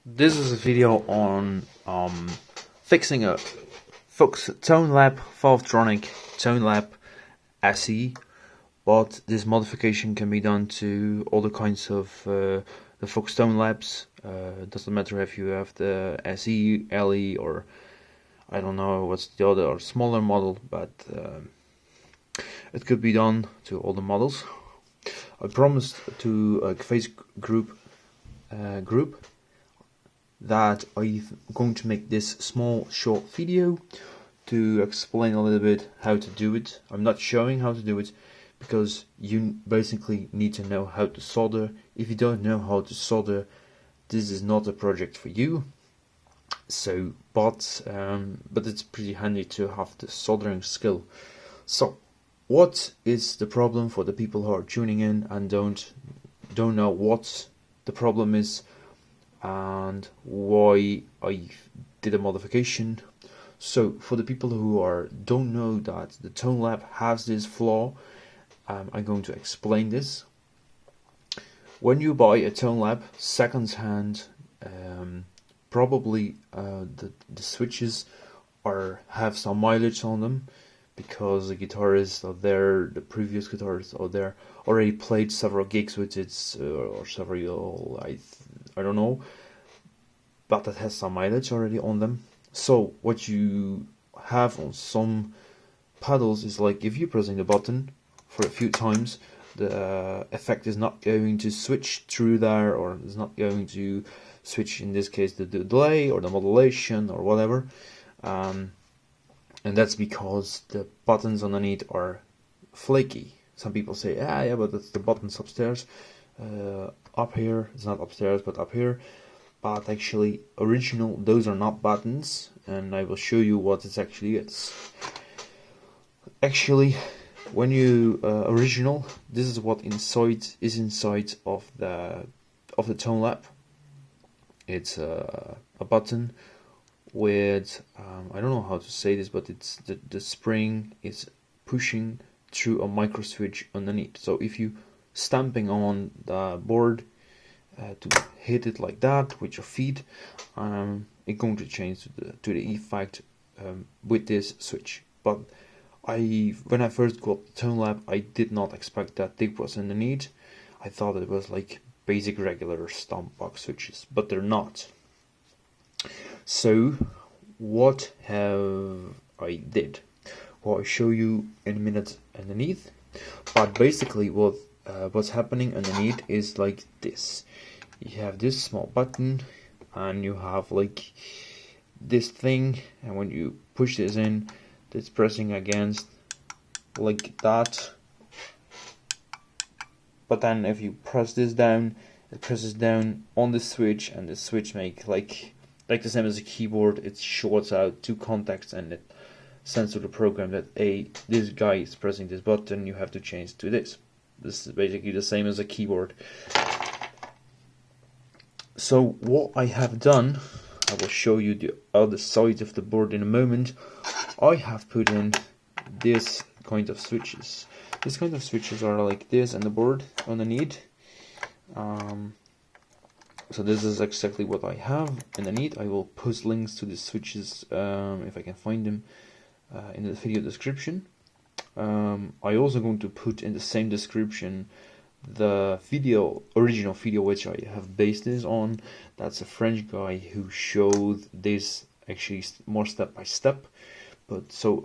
This is a video on fixing a Fuchs Tonelab Valvetronic Tonelab SE, but this modification can be done to all the kinds of the Fuchs Tonelabs. Doesn't matter if you have the SE, LE, or I don't know what's the other or smaller model, but it could be done to all the models. I promised to a Facebook group that I'm going to make this small short video to explain a little bit how to do it. I'm not showing how to do it because you basically need to know how to solder. If you don't know how to solder, this is not a project for you. So, but it's pretty handy to have the soldering skill. So, what is the problem for the people who are tuning in and don't know what the problem is and why I did a modification? So, for the people who don't know that the Tonelab has this flaw, I'm going to explain this. When you buy a Tonelab second hand, probably the switches have some mileage on them, because the guitarists out there, the previous guitarists out there, already played several gigs with it, or several, I don't know, but it has some mileage already on them. So what you have on some pedals is like, if you're pressing the button for a few times, the effect is not going to switch through there, or it's not going to switch, in this case, the delay or the modulation or whatever. And that's because the buttons underneath are flaky. Some people say, yeah, but it's the buttons upstairs. Up here, it's not upstairs, but up here. But actually, original, those are not buttons, and I will show you what it actually is. Actually, when you original, this is what is inside of the Tonelab. It's a button with I don't know how to say this, but it's the spring is pushing through a micro switch underneath. So if you stamping on the board to hit it like that with your feet, it's going to change to the effect with this switch. But when I first got the Tonelab, I did not expect that this was underneath. I thought it was like basic regular stomp box switches, but they're not. So what have I did? Well, I'll show you in a minute underneath. But basically what's happening underneath is like this. You have this small button and you have like this thing, and when you push this in, it's pressing against like that. But then if you press this down, it presses down on the switch, and the switch make like the same as a keyboard. It shorts out two contacts and it sends to the program that this guy is pressing this button, you have to change to this. This is basically the same as a keyboard. So what I have done, I will show you the other side of the board in a moment. I have put in this kind of switches. These kind of switches are like this, and the board underneath. So this is exactly what I have underneath. I will post links to the switches if I can find them in the video description. I also going to put in the same description the original video which I have based this on. That's a French guy who showed this actually more step by step. But so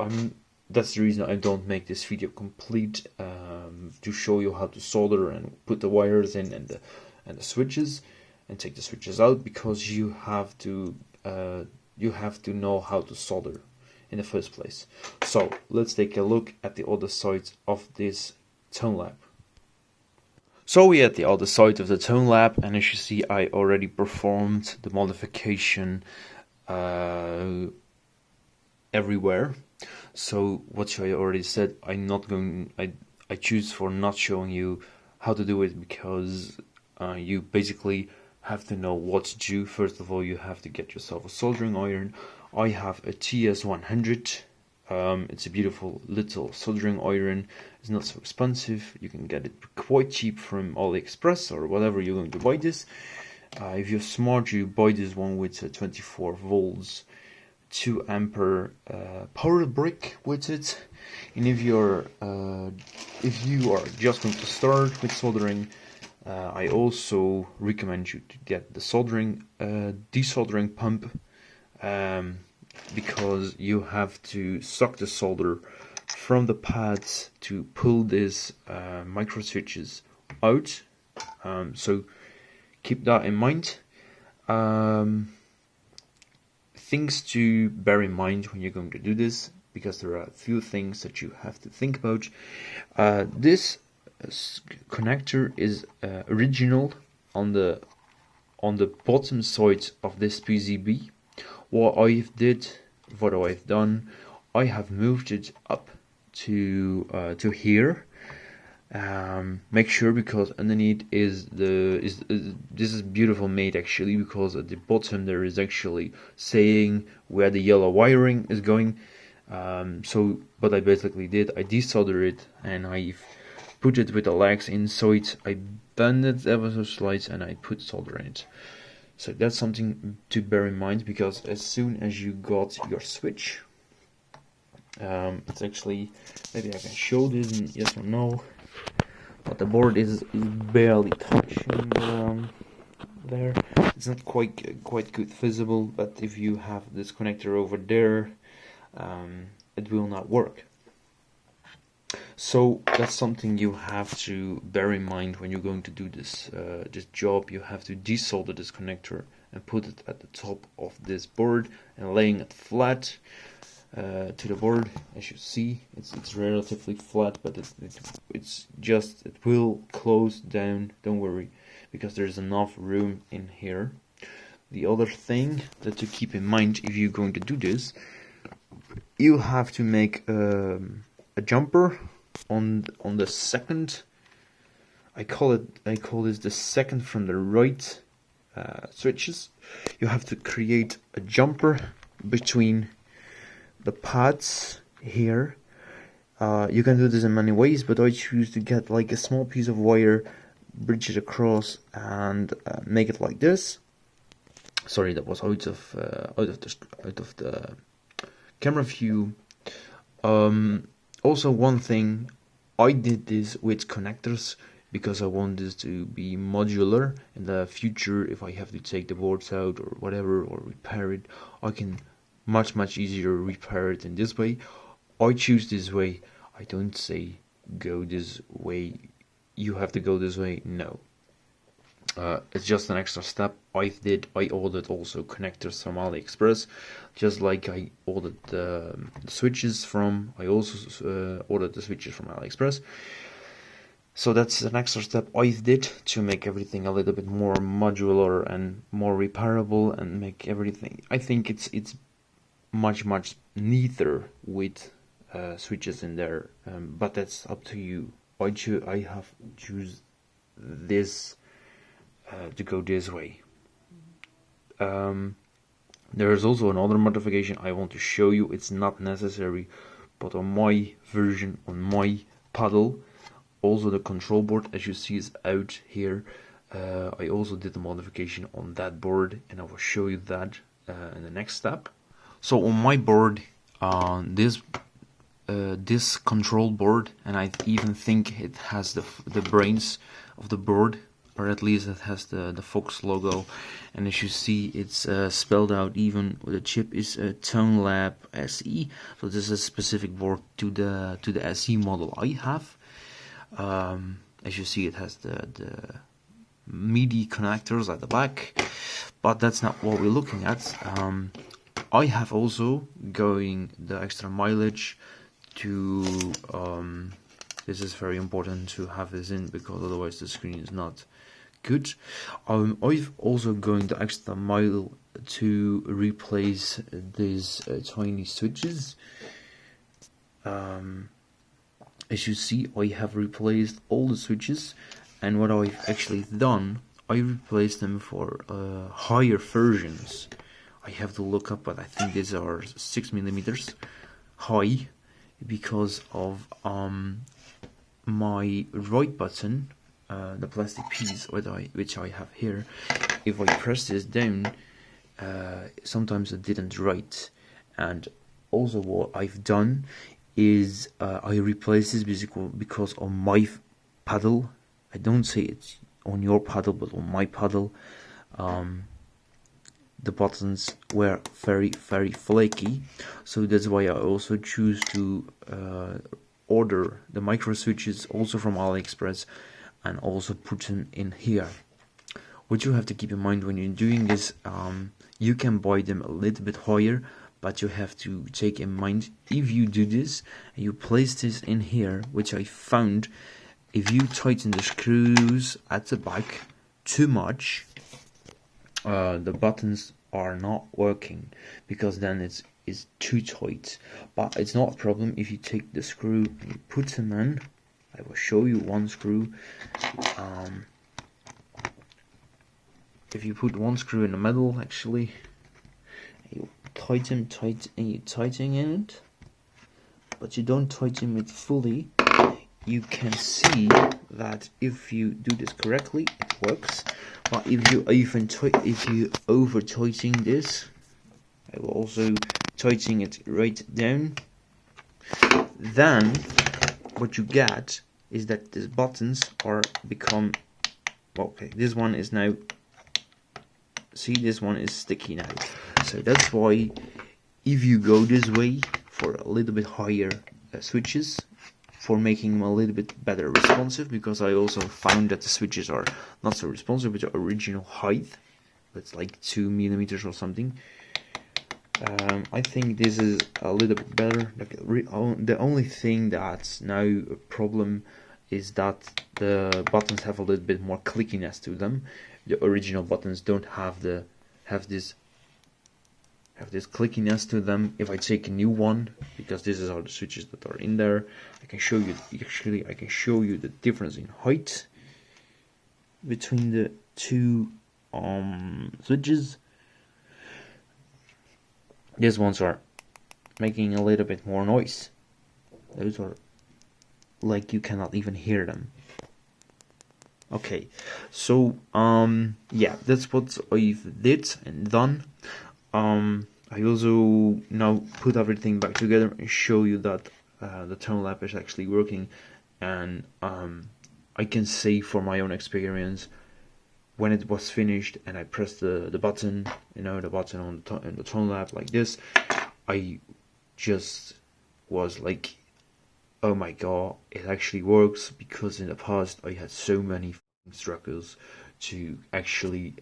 that's the reason I don't make this video complete, to show you how to solder and put the wires in and the switches and take the switches out, because you have to know how to solder in the first place. So let's take a look at the other side of this Tonelab. So we're at the other side of the Tonelab, and as you see, I already performed the modification everywhere. So what I already said, I choose for not showing you how to do it, because you basically have to know what to do. First of all, you have to get yourself a soldering iron. I have a TS100. It's a beautiful little soldering iron. It's not so expensive. You can get it quite cheap from AliExpress or whatever you're going to buy this. If you're smart, you buy this one with 24 volts, 2 ampere power brick with it. And if you are just going to start with soldering, I also recommend you to get the desoldering pump, because you have to suck the solder from the pads to pull these micro switches out. So keep that in mind. Things to bear in mind when you're going to do this, because there are a few things that you have to think about. This connector is original on the bottom side of this PCB. What I've done, I have moved it up to here. Make sure, because underneath is this is beautiful made actually, because at the bottom there is actually saying where the yellow wiring is going. So what I basically did, I desoldered it and I've put it with the legs inside. I bend it ever so slightly and I put solder in it. So that's something to bear in mind, because as soon as you got your switch, it's actually, maybe I can show this in yes or no, but the board is barely touching there. It's not quite good visible, but if you have this connector over there, it will not work. So that's something you have to bear in mind when you're going to do this job. You have to desolder this connector and put it at the top of this board and laying it flat to the board. As you see, it's relatively flat, but it will close down. Don't worry, because there's enough room in here. The other thing that to keep in mind if you're going to do this, you have to make a jumper on the second. I call this the second from the right switches. You have to create a jumper between the pads here. You can do this in many ways, but I choose to get like a small piece of wire, bridge it across, and make it like this. Sorry, that was out of the camera view. Also, one thing, I did this with connectors because I want this to be modular. In the future, if I have to take the boards out or whatever, or repair it, I can much easier repair it in this way. I choose this way. I don't say go this way, you have to go this way. No, it's just an extra step I ordered also connectors from AliExpress, just like I ordered the switches from. I also ordered the switches from AliExpress. So that's an extra step I did to make everything a little bit more modular and more repairable, and make everything. I think it's much neater with switches in there, but that's up to you. I have choose this to go this way. There is also another modification I want to show you. It's not necessary, but on my version, on my paddle, also the control board, as you see, is out here. I also did the modification on that board, and I will show you that in the next step. So on my board, this control board, and I even think it has the brains of the board, or at least it has the Fox logo, and as you see, it's spelled out. Even the chip is a Tonelab SE, so this is a specific board to the SE model I have. As you see, it has the MIDI connectors at the back, but that's not what we're looking at. I have also going the extra mileage to this is very important to have this in, because otherwise the screen is not good. I've also going the extra mile to replace these tiny switches. As you see, I have replaced all the switches, and what I've actually done, I replaced them for higher versions. I have to look up, but I think these are 6mm high, because of my right button, the plastic piece which I have here, if I press this down, sometimes it didn't write. And also what I've done is I replaced this because on my paddle, I don't say it's on your paddle, but on my paddle, the buttons were very flaky, so that's why I also choose to order the micro switches also from AliExpress and also put them in here. What you have to keep in mind when you're doing this, you can buy them a little bit higher, but you have to take in mind, if you do this and you place this in here, which I found, if you tighten the screws at the back too much, the buttons are not working, because then it's too tight. But it's not a problem if you take the screw and you put them in. I will show you one screw. If you put one screw in the middle, actually, you tighten it, but you don't tighten it fully. You can see that if you do this correctly, it works. But if you over tighten this, I will also tighten it right down. Then what you get is that these buttons are become, okay, this one is now, see, this one is sticky now. So that's why if you go this way for a little bit higher switches, for making them a little bit better responsive, because I also found that the switches are not so responsive with the original height. It's like 2 millimeters or something. I think this is a little bit better. The only thing that's now a problem is that the buttons have a little bit more clickiness to them. The original buttons don't have this clickiness to them. If I take a new one, because this is all the switches that are in there, I can show you. Actually, I can show you the difference in height between the two switches. These ones are making a little bit more noise. Those are like you cannot even hear them. Okay, so yeah, that's what I've did and done. I also now put everything back together and show you that the Tonelab is actually working, and I can say from my own experience, when it was finished and I pressed the button, the button on the Tonelab like this, I just was like, oh my god, it actually works, because in the past I had so many struggles to actually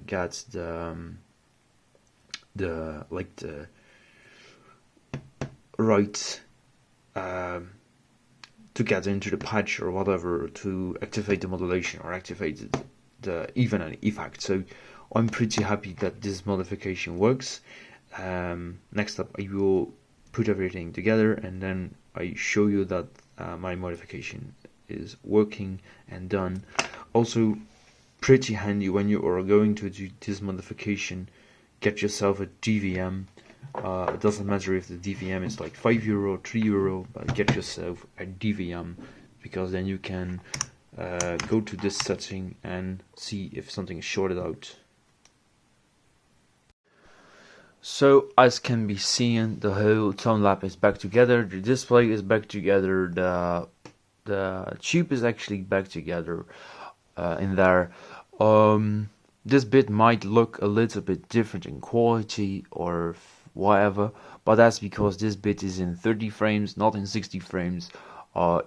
get the right to get into the patch or whatever to activate the modulation or activate the even an effect. So I'm pretty happy that this modification works. Next up, I will put everything together and then I show you that my modification is working and done. Also, pretty handy when you are going to do this modification, get yourself a DVM. It doesn't matter if the DVM is like €5, €3, but get yourself a DVM, because then you can go to this setting and see if something is shorted out. So as can be seen, the whole Tonelab is back together, the display is back together, the tube is actually back together in there. This bit might look a little bit different in quality or whatever, but that's because this bit is in 30 frames, not in 60 frames.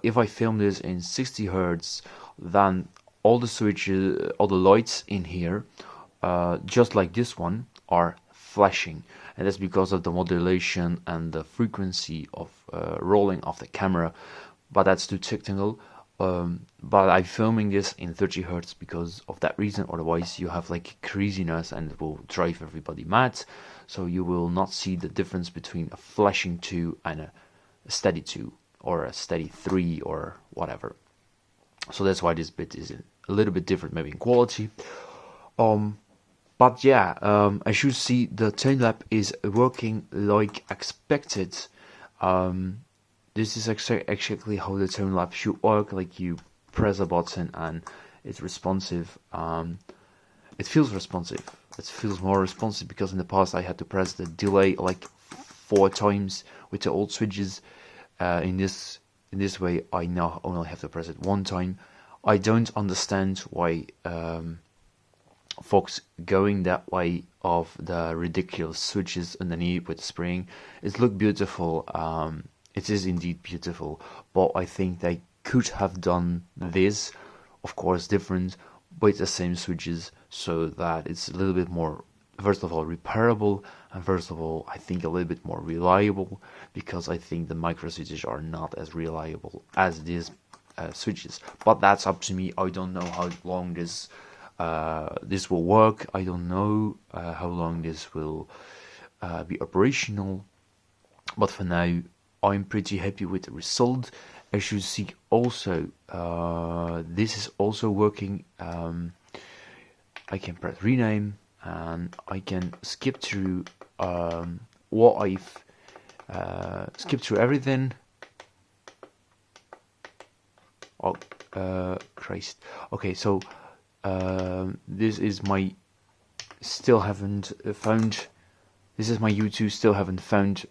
If I film this in 60 Hz, then all the switches, all the lights in here, just like this one, are flashing, and that's because of the modulation and the frequency of rolling of the camera, but that's too technical. But I'm filming this in 30 Hz because of that reason, otherwise you have like craziness and it will drive everybody mad, so you will not see the difference between a flashing 2 and a steady 2 or a steady 3 or whatever. So that's why this bit is a little bit different maybe in quality. But yeah, as you see, the Tonelab is working like expected. This is actually how the Tonelab should work, like you press a button and it's responsive. it feels responsive. It feels more responsive, because in the past I had to press the delay like 4 times with the old switches. In this way, I now only have to press it 1 time. I don't understand why folks going that way of the ridiculous switches underneath with spring. It looked beautiful. It is indeed beautiful, but I think they could have done this, of course, different, with the same switches, so that it's a little bit more, first of all, repairable, and first of all, I think a little bit more reliable, because I think the micro switches are not as reliable as these switches. But that's up to me. I don't know how long this will work. I don't know how long this will be operational. But for now, I'm pretty happy with the result. As you see, also this is also working. I can press rename, and I can skip through what I've skipped through everything. Oh, Christ. Okay, so this is my still haven't found. This is my U2 still haven't found.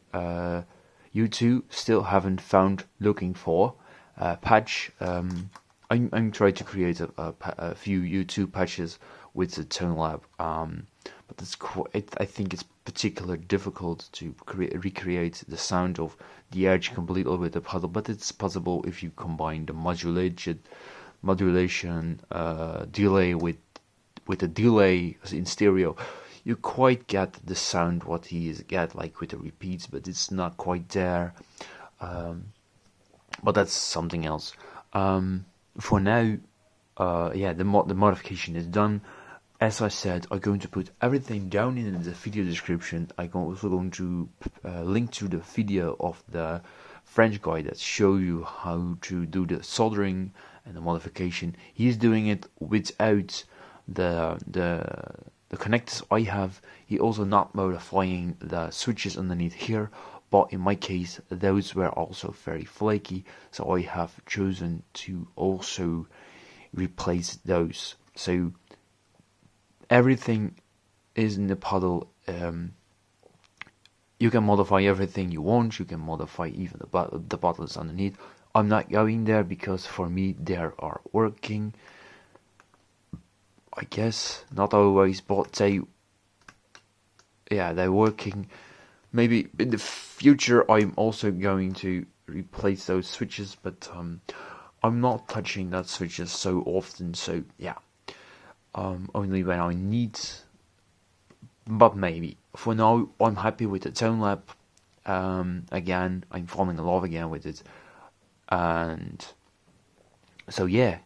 U2 still haven't found looking for patch. I'm trying to create a few U2 patches with the Tonelab, but it's I think it's particularly difficult to recreate the sound of the edge completely with the pedal, but it's possible if you combine the modulation delay with the delay in stereo. You quite get the sound what he is get like with the repeats, but it's not quite there. But that's something else. For now, yeah, the modification is done. As I said, I'm going to put everything down in the video description. I'm also going to link to the video of the French guy that show you how to do the soldering and the modification. He's doing it without the connectors I have. He also not modifying the switches underneath here, but in my case those were also very flaky, so I have chosen to also replace those. So everything is in the pedal. You can modify everything you want. You can modify even the buttons underneath. I'm not going there because for me they are working. I guess not always, but they're working. Maybe in the future I'm also going to replace those switches, but I'm not touching that switches so often. So yeah, only when I need. But maybe for now I'm happy with the Tonelab. Again, I'm falling in love again with it, and so yeah.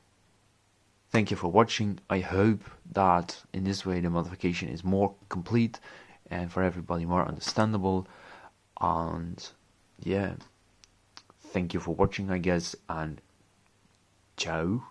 Thank you for watching. I hope that in this way the modification is more complete and for everybody more understandable. And yeah, thank you for watching, I guess, and ciao.